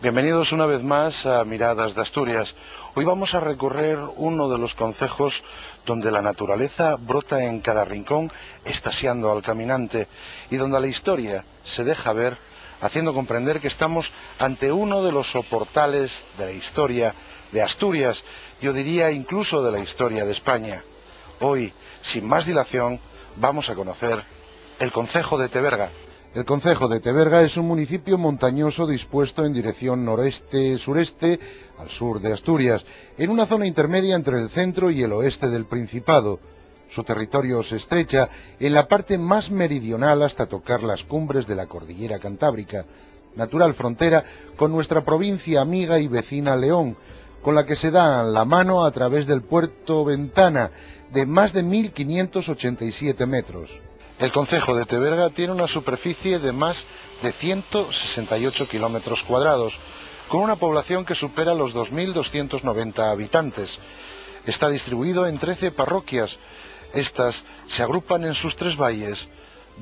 Bienvenidos una vez más a Miradas de Asturias. Hoy vamos a recorrer uno de los concejos donde la naturaleza brota en cada rincón, extasiando al caminante, y donde la historia se deja ver, haciendo comprender que estamos ante uno de los soportales de la historia de Asturias, yo diría incluso de la historia de España. Hoy, sin más dilación, vamos a conocer el concejo de Teberga. El concejo de Teberga es un municipio montañoso dispuesto en dirección noreste-sureste al sur de Asturias, en una zona intermedia entre el centro y el oeste del Principado. Su territorio se estrecha en la parte más meridional hasta tocar las cumbres de la cordillera Cantábrica, natural frontera con nuestra provincia amiga y vecina León, con la que se da la mano a través del puerto Ventana, de más de 1.587 metros. El concejo de Teberga tiene una superficie de más de 168 kilómetros cuadrados, con una población que supera los 2.290 habitantes. Está distribuido en 13 parroquias. Estas se agrupan en sus 3 valles,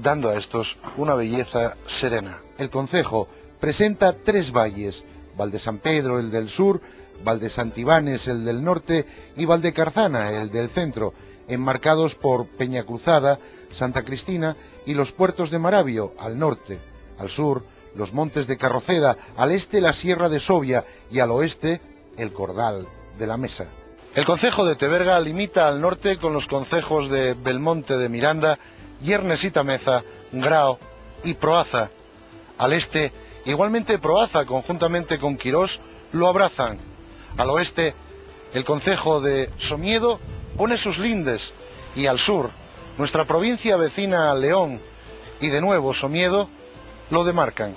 dando a estos una belleza serena. El concejo presenta 3 valles: Valdesampedro, el del sur, Valdesantivanes, el del norte, y Valdecarzana, el del centro, enmarcados por Peñacruzada, Santa Cristina y los puertos de Maravio, al norte; al sur, los montes de Carroceda; al este, la sierra de Sovia; y al oeste, el Cordal de la Mesa. El concejo de Teberga limita al norte con los concejos de Belmonte de Miranda, Yernes y Tameza, Grao y Proaza. Al este, igualmente Proaza, conjuntamente con Quirós, lo abrazan. Al oeste, el concejo de Somiedo pone sus lindes, y al sur, nuestra provincia vecina León y de nuevo Somiedo lo demarcan.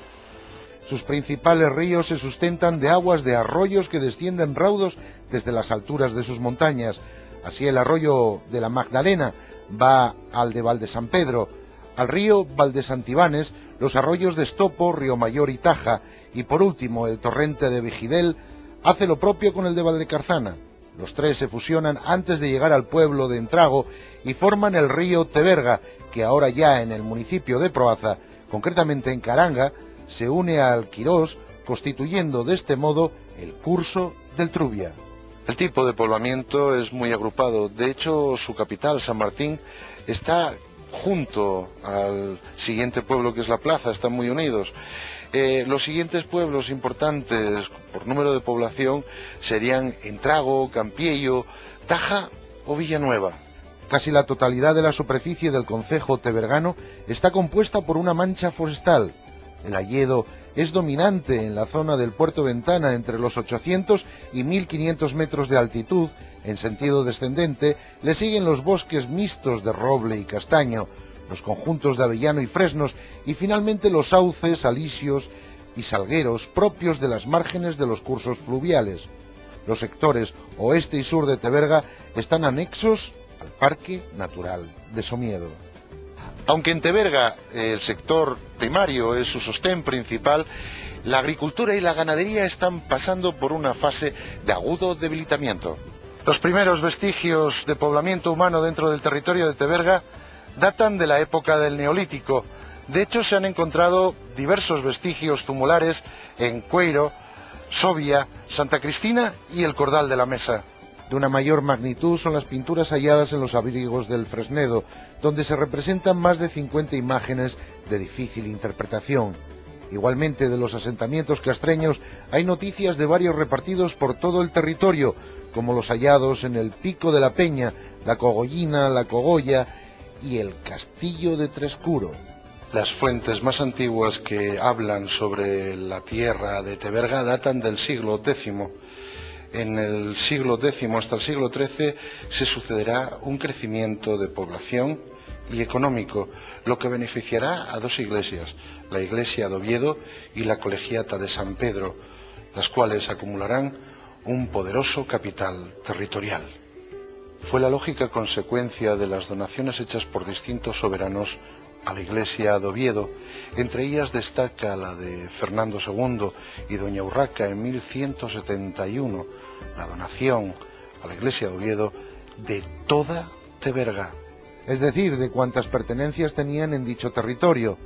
Sus principales ríos se sustentan de aguas de arroyos que descienden raudos desde las alturas de sus montañas. Así, el arroyo de la Magdalena va al de Valdesampedro, al río Valdesantivanes, los arroyos de Estopo, Río Mayor y Taja, y por último el torrente de Vigidel hace lo propio con el de Valdecarzana. Los 3 se fusionan antes de llegar al pueblo de Entrago y forman el río Teberga, que ahora ya en el municipio de Proaza, concretamente en Caranga, se une al Quirós, constituyendo de este modo el curso del Trubia. El tipo de poblamiento es muy agrupado. De hecho, su capital, San Martín, está junto al siguiente pueblo que es La Plaza, están muy unidos. Los siguientes pueblos importantes por número de población serían Entrago, Campiello, Taja o Villanueva. Casi la totalidad de la superficie del concejo tebergano está compuesta por una mancha forestal. El hayedo es dominante en la zona del puerto Ventana, entre los 800 y 1.500 metros de altitud. En sentido descendente le siguen los bosques mixtos de roble y castaño, los conjuntos de avellano y fresnos, y finalmente los sauces, alisios y salgueros propios de las márgenes de los cursos fluviales. Los sectores oeste y sur de Teberga están anexos al Parque Natural de Somiedo. Aunque en Teberga el sector primario es su sostén principal, la agricultura y la ganadería están pasando por una fase de agudo debilitamiento. Los primeros vestigios de poblamiento humano dentro del territorio de Teberga datan de la época del Neolítico. De hecho, se han encontrado diversos vestigios tumulares en Cueiro, Sovia, Santa Cristina y el Cordal de la Mesa. De una mayor magnitud son las pinturas halladas en los abrigos del Fresnedo, donde se representan más de 50 imágenes de difícil interpretación. Igualmente, de los asentamientos castreños hay noticias de varios repartidos por todo el territorio, como los hallados en el Pico de la Peña, la Cogollina, la Cogolla y el Castillo de Trescuro. Las fuentes más antiguas que hablan sobre la tierra de Teberga datan del siglo X. En el siglo X hasta el siglo XIII se sucederá un crecimiento de población y económico, lo que beneficiará a 2 iglesias, la iglesia de Oviedo y la colegiata de San Pedro, las cuales acumularán un poderoso capital territorial. Fue la lógica consecuencia de las donaciones hechas por distintos soberanos a la iglesia de Oviedo. Entre ellas destaca la de Fernando II y doña Urraca en 1171, la donación a la iglesia de Oviedo de toda Teberga. Es decir, de cuantas pertenencias tenían en dicho territorio.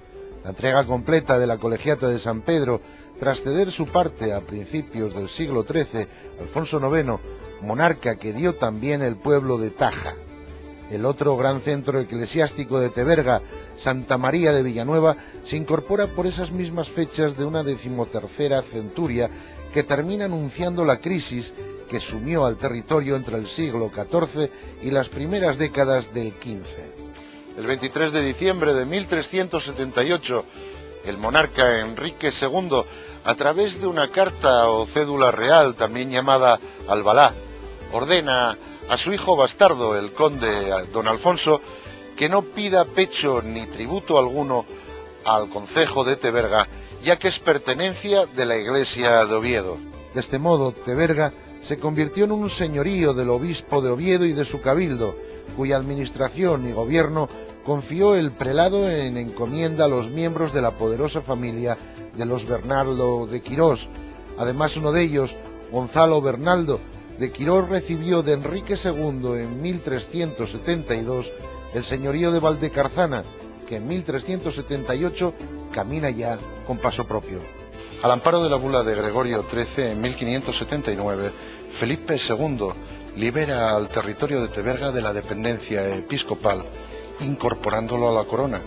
La entrega completa de la Colegiata de San Pedro, tras ceder su parte a principios del siglo XIII, Alfonso IX, monarca que dio también el pueblo de Taja. El otro gran centro eclesiástico de Teberga, Santa María de Villanueva, se incorpora por esas mismas fechas de una 13ª centuria que termina anunciando la crisis que sumió al territorio entre el siglo XIV y las primeras décadas del XV. El 23 de diciembre de 1378, el monarca Enrique II, a través de una carta o cédula real, también llamada Albalá, ordena a su hijo bastardo, el conde don Alfonso, que no pida pecho ni tributo alguno al concejo de Teberga, ya que es pertenencia de la iglesia de Oviedo. De este modo, Teberga se convirtió en un señorío del obispo de Oviedo y de su cabildo, cuya administración y gobierno confió el prelado en encomienda a los miembros de la poderosa familia de los Bernaldo de Quirós. Además, uno de ellos, Gonzalo Bernaldo de Quirós, recibió de Enrique II en 1372 el señorío de Valdecarzana, que en 1378 camina ya con paso propio. Al amparo de la bula de Gregorio XIII, en 1579, Felipe II libera al territorio de Teberga de la dependencia episcopal, incorporándolo a la corona.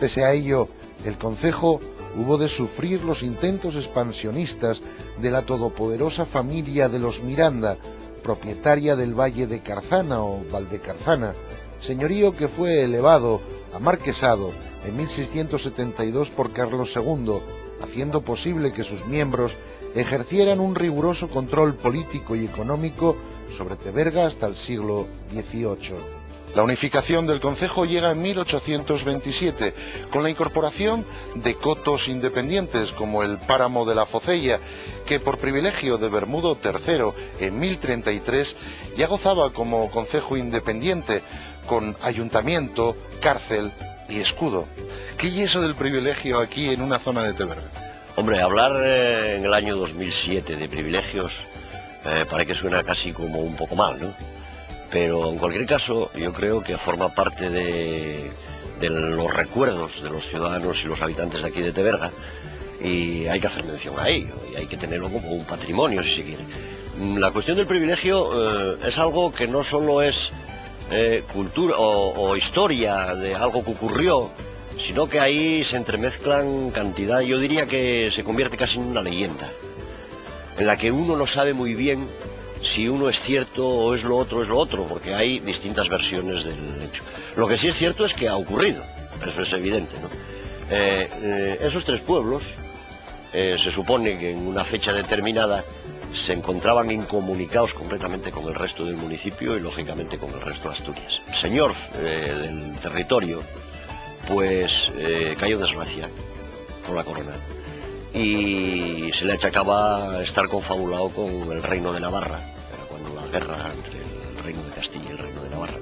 Pese a ello, el concejo hubo de sufrir los intentos expansionistas de la todopoderosa familia de los Miranda, propietaria del valle de Carzana o Valdecarzana, señorío que fue elevado a marquesado en 1672 por Carlos II, haciendo posible que sus miembros ejercieran un riguroso control político y económico sobre Teberga hasta el siglo XVIII. La unificación del concejo llega en 1827, con la incorporación de cotos independientes como el páramo de la Focella, que por privilegio de Bermudo III en 1033 ya gozaba como concejo independiente, con ayuntamiento, cárcel y escudo. ¿Qué es eso del privilegio aquí en una zona de Teberga? Hombre, hablar en el año 2007 de privilegios parece que suena casi como un poco mal, ¿no? Pero en cualquier caso yo creo que forma parte de los recuerdos de los ciudadanos y los habitantes de aquí de Teberga, y hay que hacer mención a ello, y hay que tenerlo como un patrimonio si se quiere. La cuestión del privilegio es algo que no solo es cultura o historia de algo que ocurrió, sino que ahí se entremezclan cantidad, yo diría que se convierte casi en una leyenda, en la que uno no sabe muy bien si uno es cierto o es lo otro, porque hay distintas versiones del hecho. Lo que sí es cierto es que ha ocurrido, eso es evidente, ¿no? Esos tres pueblos, se supone que en una fecha determinada se encontraban incomunicados completamente con el resto del municipio y lógicamente con el resto de Asturias. El señor del territorio, pues cayó desgracia por la corona, y se le achacaba estar confabulado con el reino de Navarra. Era cuando la guerra entre el reino de Castilla y el reino de Navarra,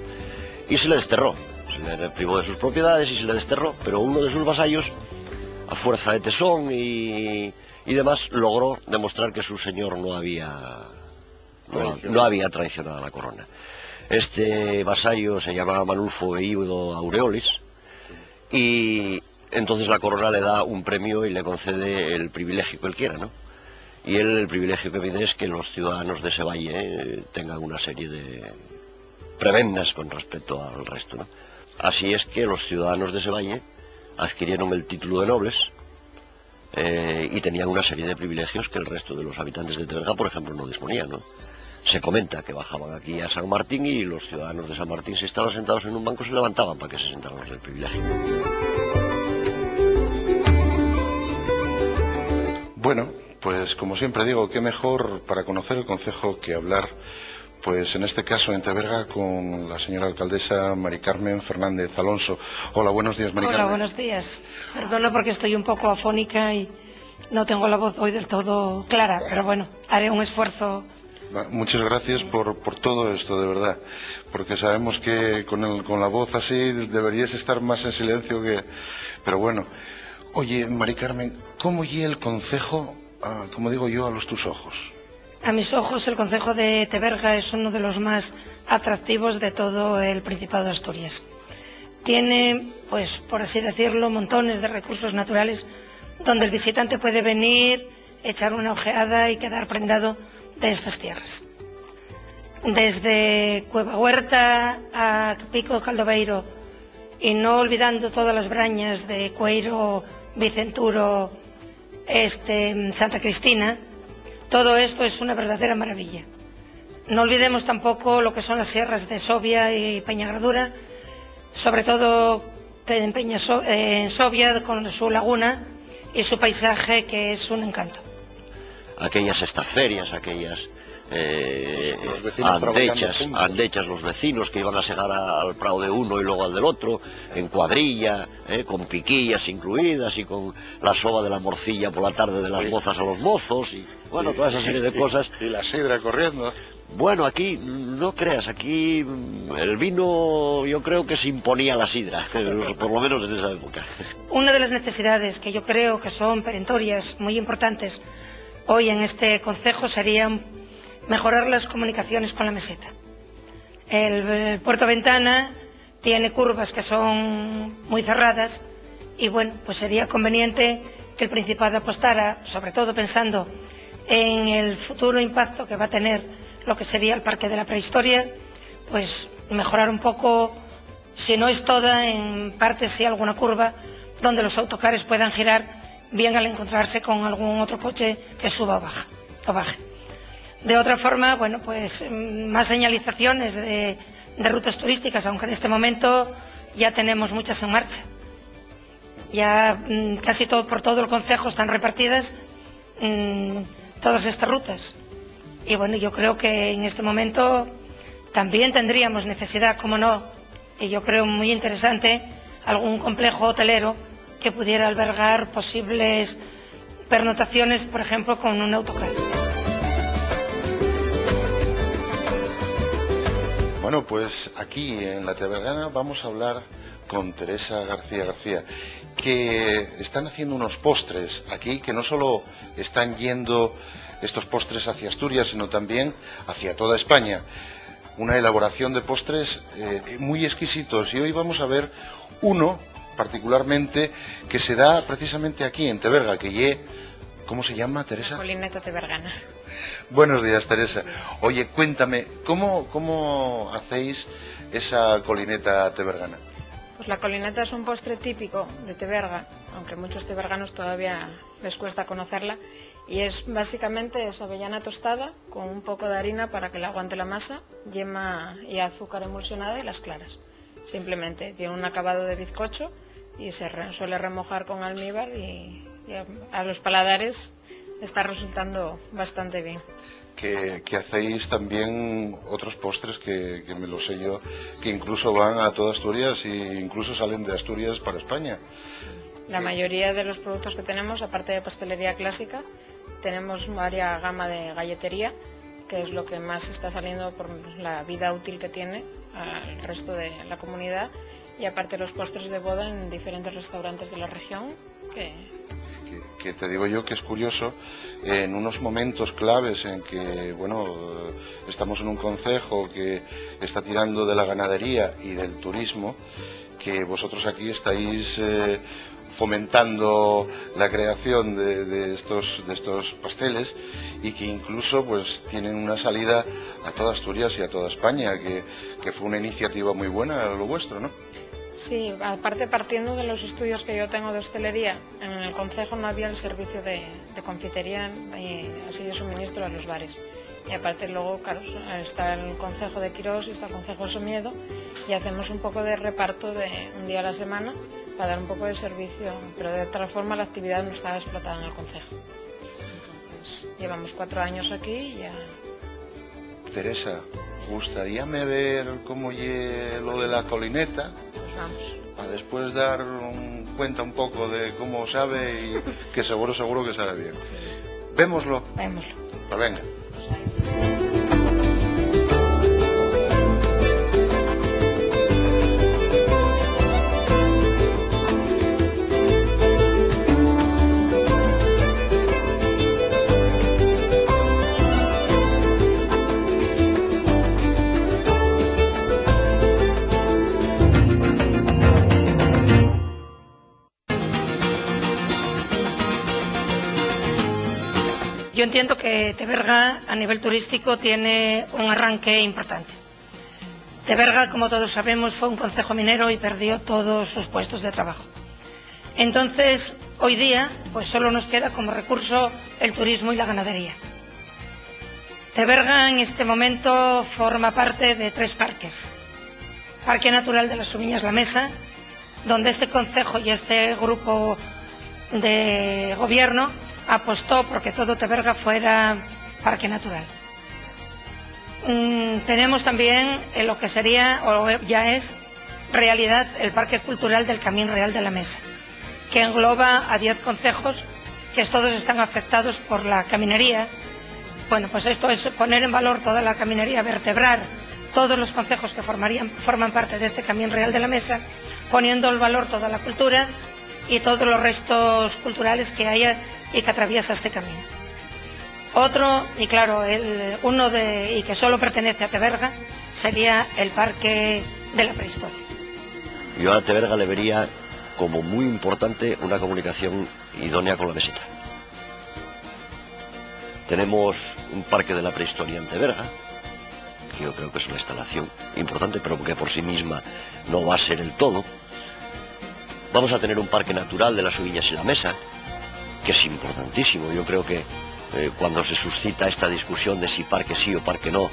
y se le desterró, se le privó de sus propiedades y se le desterró, pero uno de sus vasallos, a fuerza de tesón y demás, logró demostrar que su señor no había traicionado a la corona. Este vasallo se llamaba Manulfo Veído Aureolis, y entonces la corona le da un premio y le concede el privilegio que él quiera, ¿no? Y él, el privilegio que pide es que los ciudadanos de ese valle tengan una serie de prebendas con respecto al resto, ¿no? Así es que los ciudadanos de ese valle adquirieron el título de nobles y tenían una serie de privilegios que el resto de los habitantes de Teberga, por ejemplo, no disponían, ¿no? Se comenta que bajaban aquí a San Martín y los ciudadanos de San Martín, si estaban sentados en un banco, se levantaban para que se sentaran los del privilegio. Bueno, pues como siempre digo, qué mejor para conocer el concejo que hablar, pues en este caso en Teberga, con la señora alcaldesa Mari Carmen Fernández Alonso. Hola, buenos días, Mari Carmen. Hola, buenos días. Perdona porque estoy un poco afónica y no tengo la voz hoy del todo clara, pero bueno, haré un esfuerzo. Muchas gracias por todo esto, de verdad, porque sabemos que con la voz así deberías estar más en silencio que... Pero bueno, oye, Mari Carmen, ¿cómo llega el concejo, como digo yo, a tus ojos? A mis ojos, el concejo de Teberga es uno de los más atractivos de todo el Principado de Asturias. tiene, pues por así decirlo, montones de recursos naturales donde el visitante puede venir, echar una ojeada y quedar prendado de estas tierras. Desde Cueva Huerta a Pico Caldoveiro, y no olvidando todas las brañas de Cueiro, Vicenturo, Santa Cristina, todo esto es una verdadera maravilla. No olvidemos tampoco lo que son las sierras de Sovia y Peñagradura, sobre todo en Sovia con su laguna y su paisaje, que es un encanto. Aquellas estaferias, aquellas andechas, los vecinos que iban a segar al prado de uno y luego al del otro, en cuadrilla, con piquillas incluidas y con la soba de la morcilla por la tarde de las mozas a los mozos, y bueno, toda esa serie de cosas. Y la sidra corriendo. Bueno, aquí, no creas, aquí el vino yo creo que se imponía la sidra, por lo menos en esa época. Una de las necesidades que yo creo que son perentorias, muy importantes, hoy en este concejo sería mejorar las comunicaciones con la meseta. El Puerto Ventana tiene curvas que son muy cerradas y bueno, pues sería conveniente que el Principado apostara, sobre todo pensando en el futuro impacto que va a tener lo que sería el Parque de la Prehistoria, pues mejorar un poco, si no es toda, en parte sí alguna curva donde los autocares puedan girar bien al encontrarse con algún otro coche que suba o baje. De otra forma, bueno, pues más señalizaciones de rutas turísticas, aunque en este momento ya tenemos muchas en marcha. Ya casi por todo el concejo están repartidas todas estas rutas. Y bueno, yo creo que en este momento también tendríamos necesidad, como no, y yo creo muy interesante, algún complejo hotelero que pudiera albergar posibles pernotaciones, por ejemplo, con un autocar. Bueno, pues aquí en la Tevergana vamos a hablar con Teresa García, que están haciendo unos postres aquí, que no solo están yendo estos postres hacia Asturias, sino también hacia toda España. Una elaboración de postres muy exquisitos, y hoy vamos a ver uno particularmente que se da precisamente aquí en Teverga, ¿cómo se llama, Teresa? Colineta Tevergana. Buenos días, Teresa. Oye, cuéntame, ¿cómo hacéis esa colineta tevergana? Pues la colineta es un postre típico de Teverga, aunque muchos teverganos todavía les cuesta conocerla, y es básicamente avellana tostada con un poco de harina para que le aguante la masa, yema y azúcar emulsionada y las claras. Simplemente tiene un acabado de bizcocho y se suele remojar con almíbar y a los paladares está resultando bastante bien. Que hacéis también otros postres que me lo sé yo, que incluso van a toda Asturias e incluso salen de Asturias para España. La mayoría de los productos que tenemos, aparte de pastelería clásica, tenemos varias gama de galletería, que es lo que más está saliendo por la vida útil que tiene al resto de la comunidad, y aparte los postres de boda en diferentes restaurantes de la región, que te digo yo que es curioso, en unos momentos claves en que, bueno, estamos en un concejo que está tirando de la ganadería y del turismo, que vosotros aquí estáis fomentando la creación de estos pasteles, y que incluso pues tienen una salida a toda Asturias y a toda España, que fue una iniciativa muy buena lo vuestro, ¿no? Sí, aparte, partiendo de los estudios que yo tengo de hostelería, en el concejo no había el servicio de confitería y así de suministro a los bares. Y aparte luego, claro, está el concejo de Quirós y está el concejo de Somiedo, y hacemos un poco de reparto de un día a la semana para dar un poco de servicio, pero de otra forma la actividad no estaba explotada en el concejo. Entonces, llevamos 4 años aquí y ya. Teresa, gustaríame ver cómo lle lo de la colineta. Pues vamos. A después dar cuenta un poco de cómo sabe, y que seguro que sabe bien. Sí. Vémoslo. Vémoslo. Pues venga. Yo entiendo que Teberga a nivel turístico tiene un arranque importante. Teberga, como todos sabemos, fue un concejo minero y perdió todos sus puestos de trabajo. Entonces, hoy día, pues solo nos queda como recurso el turismo y la ganadería. Teberga en este momento forma parte de 3 parques. Parque Natural de las Subiñas La Mesa, donde este concejo y este grupo de gobierno apostó porque todo Teberga fuera parque natural. Tenemos también lo que sería, o ya es realidad, el Parque Cultural del Camín Real de la Mesa, que engloba a 10 concejos que todos están afectados por la caminería. Bueno, pues esto es poner en valor toda la caminería, vertebrar todos los concejos que forman parte de este Camín Real de la Mesa, poniendo en valor toda la cultura y todos los restos culturales que haya y que atraviesa este camino. Otro, y claro, y que solo pertenece a Teberga, sería el Parque de la Prehistoria. Yo a Teberga le vería como muy importante una comunicación idónea con la meseta. Tenemos un parque de la prehistoria en Teberga, que yo creo que es una instalación importante, pero que por sí misma no va a ser el todo. Vamos a tener un parque natural de las Subiñas y la Mesa, que es importantísimo. Yo creo que cuando se suscita esta discusión de si parque sí o parque no,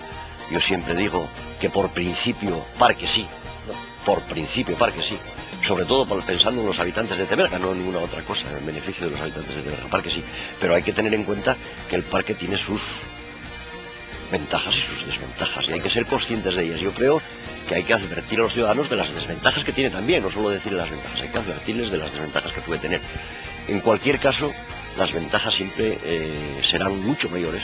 yo siempre digo que por principio parque sí, ¿no? Por principio parque sí. Sobre todo pensando en los habitantes de Teberga, no en ninguna otra cosa, en beneficio de los habitantes de Teberga. Parque sí, pero hay que tener en cuenta que el parque tiene sus ventajas y sus desventajas, y hay que ser conscientes de ellas. Yo creo que hay que advertir a los ciudadanos de las desventajas que tiene también, no solo decir las ventajas, hay que advertirles de las desventajas que puede tener. En cualquier caso, las ventajas siempre serán mucho mayores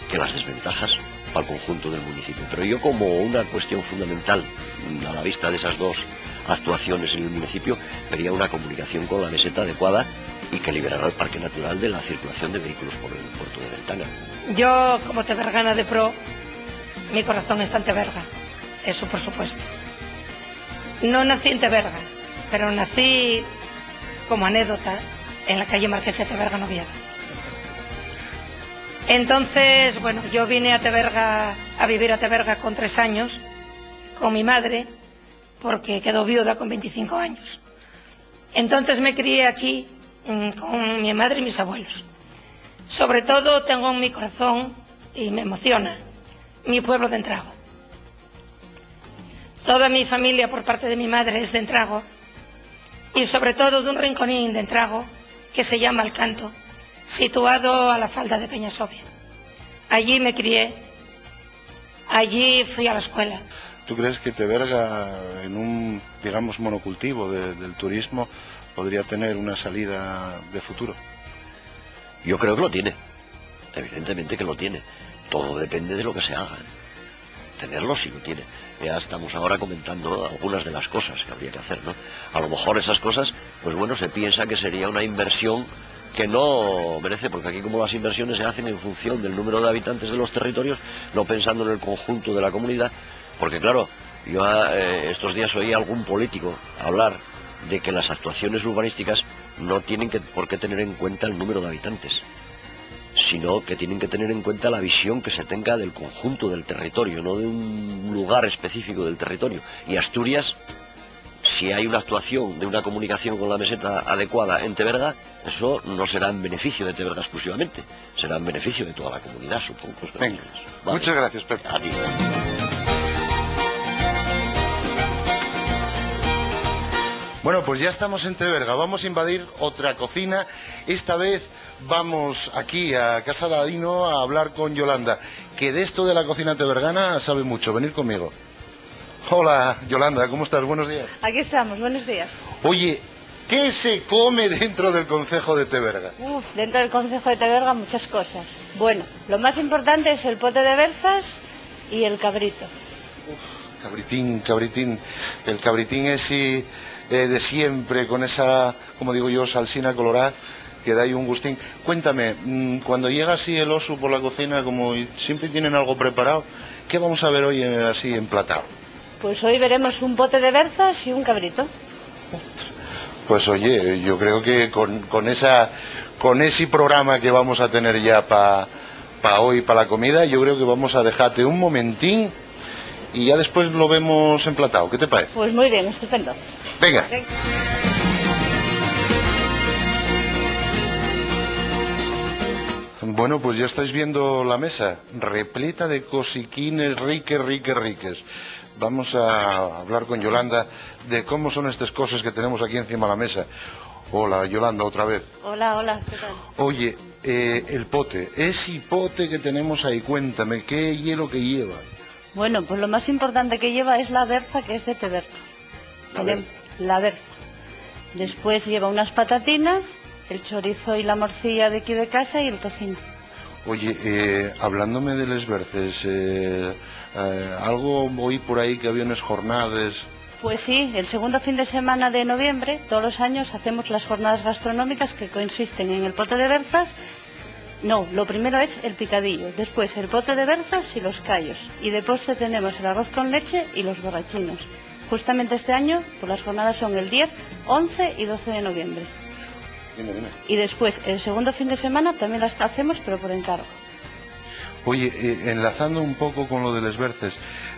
que las desventajas para el conjunto del municipio. Pero yo, como una cuestión fundamental a la vista de esas dos actuaciones en el municipio, vería una comunicación con la meseta adecuada y que liberara el parque natural de la circulación de vehículos por el puerto de Ventana. Yo, como tebergana de pro, mi corazón está en Teberga, eso por supuesto. No nací en Teberga, pero nací como anécdota en la calle Marquesa de Teberga, Oviedo. Entonces, bueno, yo vine a vivir a Teberga con 3 años, con mi madre, porque quedó viuda con 25 años. Entonces me crié aquí con mi madre y mis abuelos. Sobre todo tengo en mi corazón, y me emociona, mi pueblo de Entrago. Toda mi familia por parte de mi madre es de Entrago, y sobre todo de un rinconín de Entrago que se llama El Canto, situado a la falda de Peñasovia. Allí me crié, allí fui a la escuela. ¿Tú crees que Teberga, en un, digamos, monocultivo del turismo, podría tener una salida de futuro? Yo creo que lo tiene, evidentemente que lo tiene. Todo depende de lo que se haga. Tenerlo sí lo tiene. Ya estamos ahora comentando algunas de las cosas que habría que hacer, ¿no? A lo mejor esas cosas, pues bueno, se piensa que sería una inversión que no merece, porque aquí como las inversiones se hacen en función del número de habitantes de los territorios, no pensando en el conjunto de la comunidad, porque claro, yo estos días oí a algún político hablar de que las actuaciones urbanísticas no tienen por qué tener en cuenta el número de habitantes, sino que tienen que tener en cuenta la visión que se tenga del conjunto del territorio, no de un lugar específico del territorio. Y Asturias, si hay una actuación de una comunicación con la meseta adecuada en Teberga, eso no será en beneficio de Teberga exclusivamente, será en beneficio de toda la comunidad, supongo. Venga, vale. Muchas gracias, Pepe. A ti. Bueno, pues ya estamos en Teberga, vamos a invadir otra cocina. Esta vez vamos aquí a Casa Ladino a hablar con Yolanda, que de esto de la cocina tebergana sabe mucho. Venid conmigo. Hola, Yolanda, ¿cómo estás? Buenos días. Aquí estamos, buenos días. Oye, ¿qué se come dentro del concejo de Teberga? Dentro del concejo de Teberga muchas cosas. Bueno, lo más importante es el pote de berzas y el cabrito. Cabritín. El cabritín es sí, de siempre, con esa, como digo yo, salsina colorada, que da ahí un gustín. Cuéntame, cuando llega así el oso por la cocina, como siempre tienen algo preparado, ¿qué vamos a ver hoy así emplatado? Pues hoy veremos un pote de berzas y un cabrito. Pues oye, yo creo que con ese programa que vamos a tener ya para hoy, para la comida, yo creo que vamos a dejarte un momentín y ya después lo vemos emplatado. ¿Qué te parece? Pues muy bien, estupendo. Venga. Bueno, pues ya estáis viendo la mesa, repleta de cosiquines riques. Vamos a hablar con Yolanda de cómo son estas cosas que tenemos aquí encima de la mesa. Hola, Yolanda, otra vez. Hola, ¿qué tal? Oye, el pote, ese pote que tenemos ahí, cuéntame, ¿qué hielo que lleva? Bueno, pues lo más importante que lleva es la berza, que es de Teberga. La berza. Después lleva unas patatinas, el chorizo y la morcilla de aquí de casa y el tocino. Oye, hablándome de les berces, algo oí por ahí que había unas jornadas. Pues sí, el segundo fin de semana de noviembre, todos los años hacemos las jornadas gastronómicas que consisten en el pote de berzas. No, lo primero es el picadillo, después el pote de berzas y los callos. Y de postre tenemos el arroz con leche y los borrachinos. Justamente este año, pues las jornadas son el 10, 11 y 12 de noviembre. Dime. Y después, el segundo fin de semana también las hacemos, pero por encargo. Oye, enlazando un poco con lo de les berces,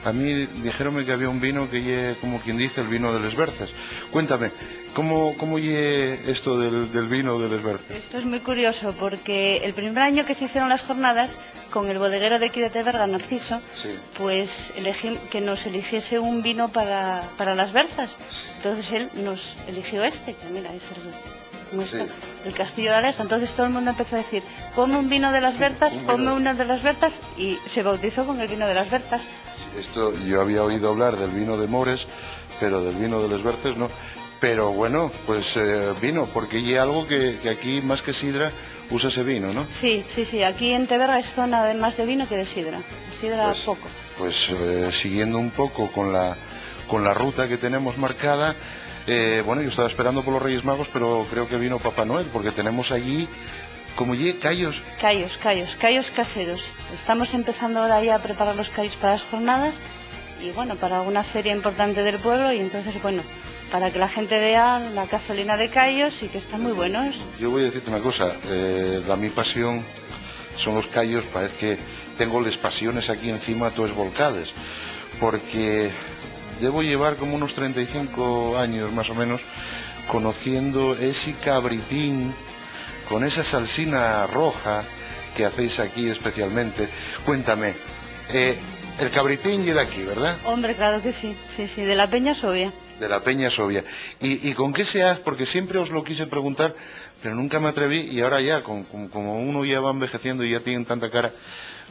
a mí dijeronme que había un vino que lle, como quien dice, el vino de les berces. Cuéntame, ¿cómo lle esto del vino de les berces? Esto es muy curioso porque el primer año que se hicieron las jornadas, con el bodeguero de aquí de Teberga, Narciso, sí, pues que nos eligiese un vino para las berzas. Entonces él nos eligió este, que mira, es el Castillo de Aleja. Entonces todo el mundo empezó a decir, ponme un vino de las berzas, ponme uno de las berzas, y se bautizó con el vino de las berzas. Esto, yo había oído hablar del vino de Mores, pero del vino de les berces no. Pero bueno, pues vino, porque hay algo que aquí más que sidra usa ese vino, ¿no? Sí, aquí en Teberga es zona de más de vino que de sidra. De sidra pues, poco. Pues siguiendo un poco con la ruta que tenemos marcada, bueno, yo estaba esperando por los Reyes Magos, pero creo que vino Papá Noel, porque tenemos allí, como callos. Callos caseros. Estamos empezando ahora ya a preparar los callos para las jornadas y bueno, para una feria importante del pueblo, y entonces bueno, para que la gente vea la cazolina de callos y que están muy buenos. Yo voy a decirte una cosa, mi pasión son los callos, parece que tengo las pasiones aquí encima todas volcadas, porque debo llevar como unos 35 años más o menos conociendo ese cabritín con esa salsina roja que hacéis aquí especialmente. Cuéntame, el cabritín llega aquí, ¿verdad? Hombre, claro que sí, de la Peña Sobia. De la Peña Sobia. ¿Y con qué se hace? Porque siempre os lo quise preguntar, pero nunca me atreví, y ahora ya, como uno ya va envejeciendo y ya tiene tanta cara,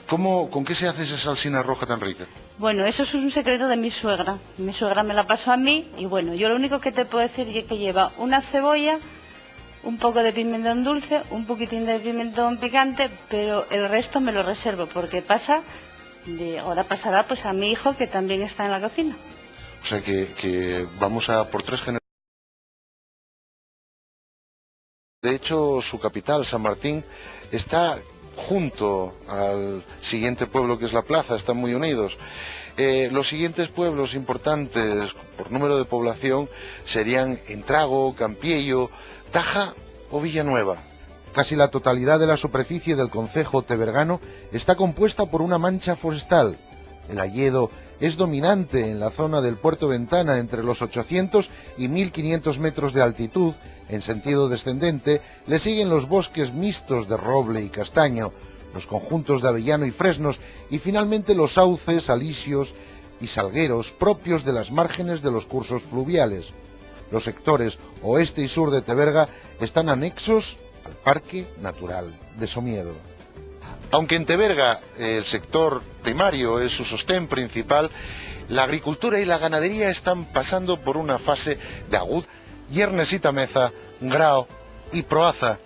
¿con qué se hace esa salsina roja tan rica? Bueno, eso es un secreto de mi suegra. Mi suegra me la pasó a mí, y bueno, yo lo único que te puedo decir es que lleva una cebolla, un poco de pimentón dulce, un poquitín de pimentón picante, pero el resto me lo reservo, porque ahora pasará pues a mi hijo, que también está en la cocina. O sea que vamos a por 3 generaciones. De hecho, su capital, San Martín, está junto al siguiente pueblo que es La Plaza, están muy unidos. Los siguientes pueblos importantes por número de población serían Entrago, Campiello, Taja o Villanueva. Casi la totalidad de la superficie del concejo tebergano está compuesta por una mancha forestal. El hayedo es dominante en la zona del Puerto Ventana entre los 800 y 1500 metros de altitud. En sentido descendente le siguen los bosques mixtos de roble y castaño, los conjuntos de avellano y fresnos y finalmente los sauces, alisios y salgueros propios de las márgenes de los cursos fluviales. Los sectores oeste y sur de Teberga están anexos al Parque Natural de Somiedo. Aunque en Teberga el sector primario es su sostén principal, la agricultura y la ganadería están pasando por una fase de agud. Yernes y Tameza, Grao y Proaza.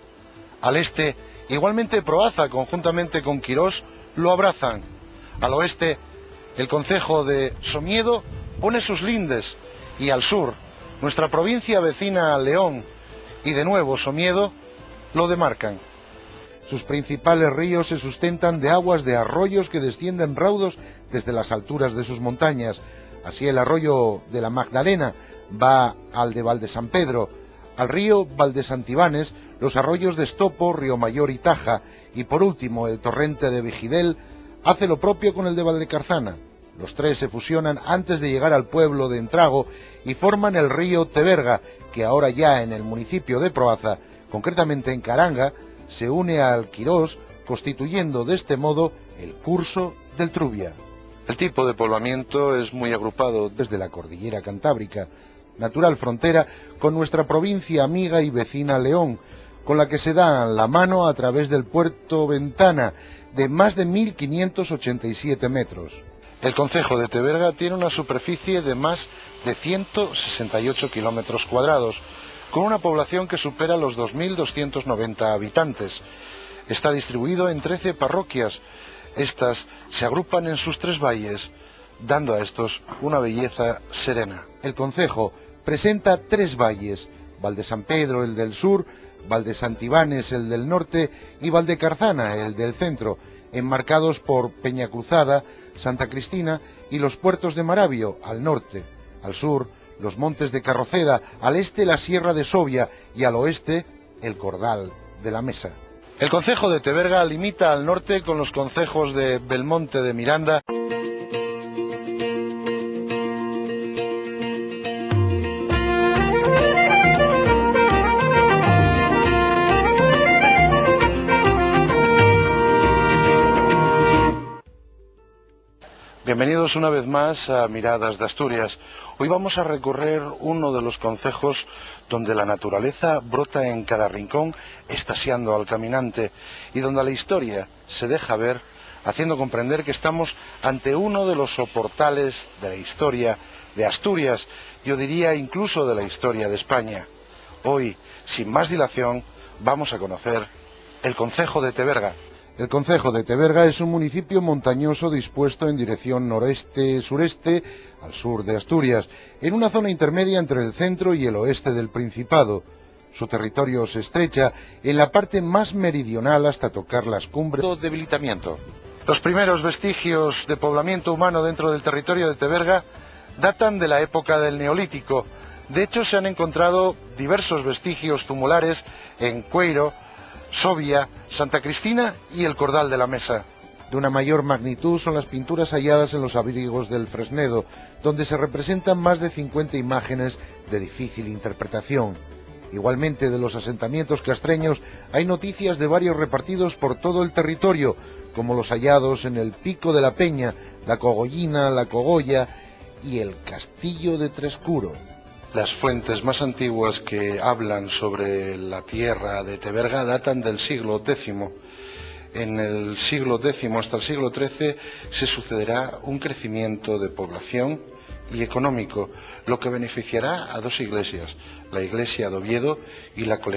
Al este, igualmente Proaza, conjuntamente con Quirós, lo abrazan. Al oeste, el concejo de Somiedo pone sus lindes, y al sur, nuestra provincia vecina León y de nuevo Somiedo lo demarcan. Sus principales ríos se sustentan de aguas de arroyos que descienden raudos desde las alturas de sus montañas. Así el arroyo de la Magdalena va al de Valdesan Pedro, al río Valdesantivanes, los arroyos de Estopo, Río Mayor y Taja, y por último el torrente de Vigidel hace lo propio con el de Valdecarzana. Los tres se fusionan antes de llegar al pueblo de Entrago y forman el río Teberga, que ahora ya en el municipio de Proaza, concretamente en Caranga, se une al Quirós, constituyendo de este modo el curso del Trubia. El tipo de poblamiento es muy agrupado Desde la cordillera cantábrica, natural frontera con nuestra provincia amiga y vecina León, con la que se dan la mano a través del puerto Ventana, de más de 1.587 metros. El concejo de Teberga tiene una superficie de más de 168 kilómetros cuadrados, con una población que supera los 2.290 habitantes. Está distribuido en 13 parroquias. Estas se agrupan en sus 3 valles, dando a estos una belleza serena. El concejo presenta 3 valles: Valdesan Pedro, el del sur, Valdesantivanes, el del norte, y Valdecarzana, el del centro, enmarcados por Peñacruzada, Santa Cristina y los puertos de Maravio, al norte; al sur, los montes de Carroceda; al este, la sierra de Sovia; y al oeste, el Cordal de la Mesa. El concejo de Teberga limita al norte con los concejos de Belmonte de Miranda, Bienvenidos una vez más a Miradas de Asturias. Hoy vamos a recorrer uno de los concejos donde la naturaleza brota en cada rincón, extasiando al caminante, y donde la historia se deja ver, haciendo comprender que estamos ante uno de los soportales de la historia de Asturias, yo diría incluso de la historia de España. Hoy, sin más dilación, vamos a conocer el concejo de Teberga. El concejo de Teberga es un municipio montañoso dispuesto en dirección noreste-sureste, al sur de Asturias, en una zona intermedia entre el centro y el oeste del Principado. Su territorio se estrecha en la parte más meridional hasta tocar las cumbres. Debilitamiento. Los primeros vestigios de poblamiento humano dentro del territorio de Teberga datan de la época del Neolítico. De hecho, se han encontrado diversos vestigios tumulares en Cueiro, Sovia, Santa Cristina y el Cordal de la Mesa. De una mayor magnitud son las pinturas halladas en los abrigos del Fresnedo, donde se representan más de 50 imágenes de difícil interpretación. Igualmente, de los asentamientos castreños hay noticias de varios repartidos por todo el territorio, como los hallados en el Pico de la Peña, la Cogollina, la Cogolla y el Castillo de Trescuro. Las fuentes más antiguas que hablan sobre la tierra de Teberga datan del siglo X. En el siglo X hasta el siglo XIII se sucederá un crecimiento de población y económico, lo que beneficiará a 2 iglesias, la iglesia de Oviedo y la colegiata.